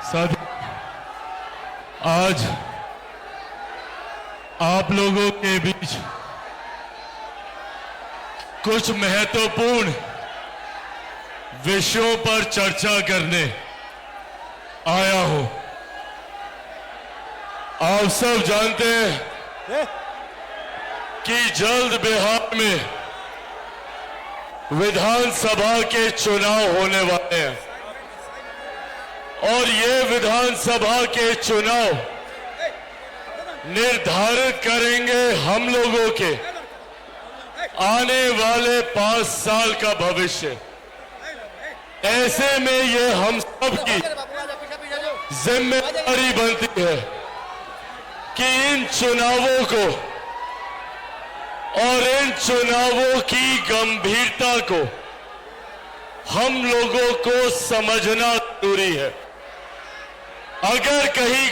साथ आज आप लोगों के बीच कुछ महत्वपूर्ण विषयों पर चर्चा करने आया हूं। आप सब जानते हैं कि जल्द बिहार में विधानसभा के चुनाव होने वाले हैं और ये विधानसभा के चुनाव निर्धारित करेंगे हम लोगों के आने वाले 5 साल का भविष्य। ऐसे में ये हम सब की जिम्मेदारी बनती है कि इन चुनावों को और इन चुनावों की गंभीरता को हम लोगों को समझना जरूरी है। अगर कहीं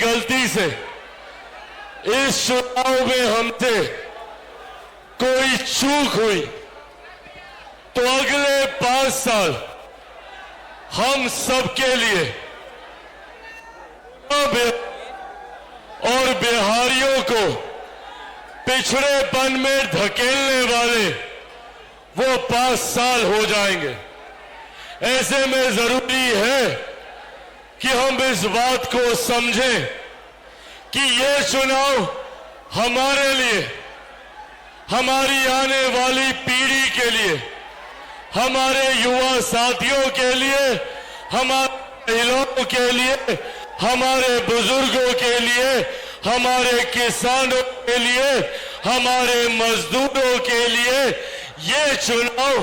गलती से इस चुनाव में हमसे कोई चूक हुई तो अगले 5 साल हम सबके लिए और बिहारियों को पिछड़ेपन में धकेलने वाले वो 5 साल हो जाएंगे। ऐसे में जरूरी है कि हम इस बात को समझें कि ये चुनाव हमारे लिए, हमारी आने वाली पीढ़ी के लिए, हमारे युवा साथियों के लिए, हमारे महिलाओं के लिए, हमारे बुजुर्गों के लिए, हमारे किसानों के लिए, हमारे मजदूरों के लिए ये चुनाव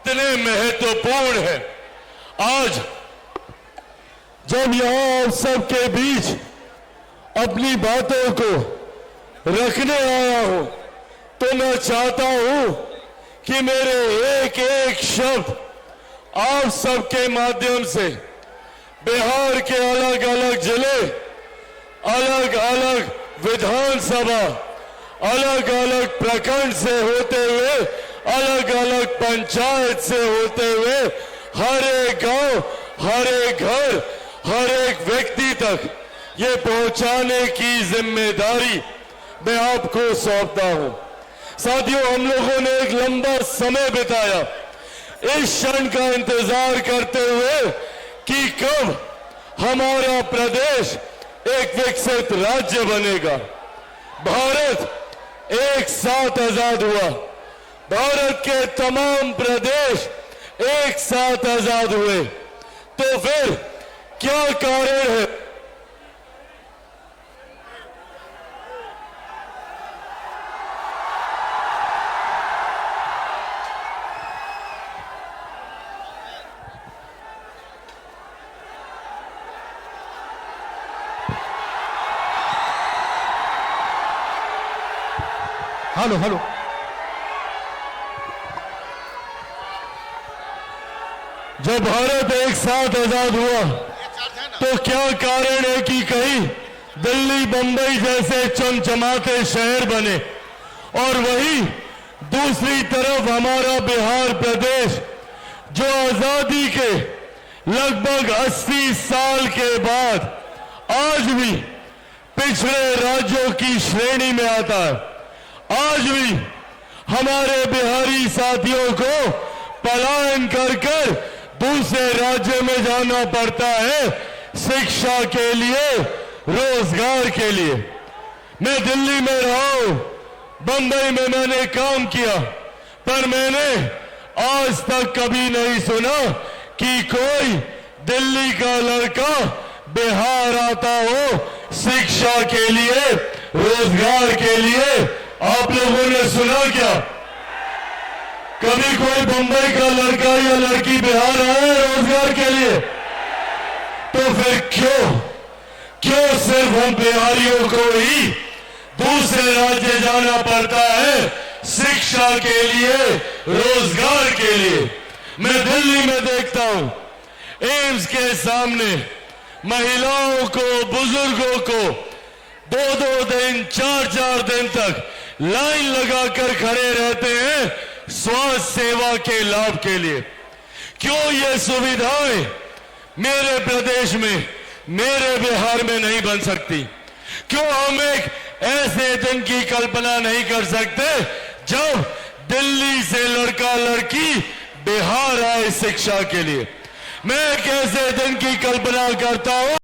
इतने महत्वपूर्ण है। आज जब यहां आप सबके बीच अपनी बातों को रखने आया हूं तो मैं चाहता हूं कि मेरे एक एक शब्द आप सबके माध्यम से बिहार के अलग अलग जिले, अलग अलग विधानसभा, अलग अलग प्रखंड से होते हुए, अलग अलग पंचायत से होते हुए हर एक गांव, हर एक घर, हर एक व्यक्ति तक ये पहुंचाने की जिम्मेदारी मैं आपको सौंपता हूं। साथियों, हम लोगों ने एक लंबा समय बिताया इस क्षण का इंतजार करते हुए कि कब हमारा प्रदेश एक विकसित राज्य बनेगा। भारत एक साथ आजाद हुआ, भारत के तमाम प्रदेश एक साथ आजाद हुए, तो फिर क्या कारण है हेलो जब भारत एक साथ आजाद हुआ तो क्या कारण है कि कहीं दिल्ली, बंबई जैसे चमचमाते शहर बने और वहीं दूसरी तरफ हमारा बिहार प्रदेश जो आजादी के लगभग 80 साल के बाद आज भी पिछड़े राज्यों की श्रेणी में आता है। आज भी हमारे बिहारी साथियों को पलायन कर कर दूसरे राज्य में जाना पड़ता है शिक्षा के लिए, रोजगार के लिए। मैं दिल्ली में रहा हूं, बंबई में मैंने काम किया, पर मैंने आज तक कभी नहीं सुना कि कोई दिल्ली का लड़का बिहार आता हो शिक्षा के लिए, रोजगार के लिए। आप लोगों ने सुना क्या? कभी कोई बंबई का लड़का या लड़की बिहार आया है रोजगार के लिए? तो फिर क्यों सिर्फ हम बिहारियों को ही दूसरे राज्य जाना पड़ता है शिक्षा के लिए, रोजगार के लिए? मैं दिल्ली में देखता हूं एम्स के सामने महिलाओं को, बुजुर्गों को 2-2 दिन, 4-4 दिन तक लाइन लगाकर खड़े रहते हैं स्वास्थ्य सेवा के लाभ के लिए। क्यों ये सुविधाएं मेरे प्रदेश में, मेरे बिहार में नहीं बन सकती? क्यों हम एक ऐसे दिन की कल्पना नहीं कर सकते जब दिल्ली से लड़का लड़की बिहार आए शिक्षा के लिए? मैं एक ऐसे दिन की कल्पना करता हूं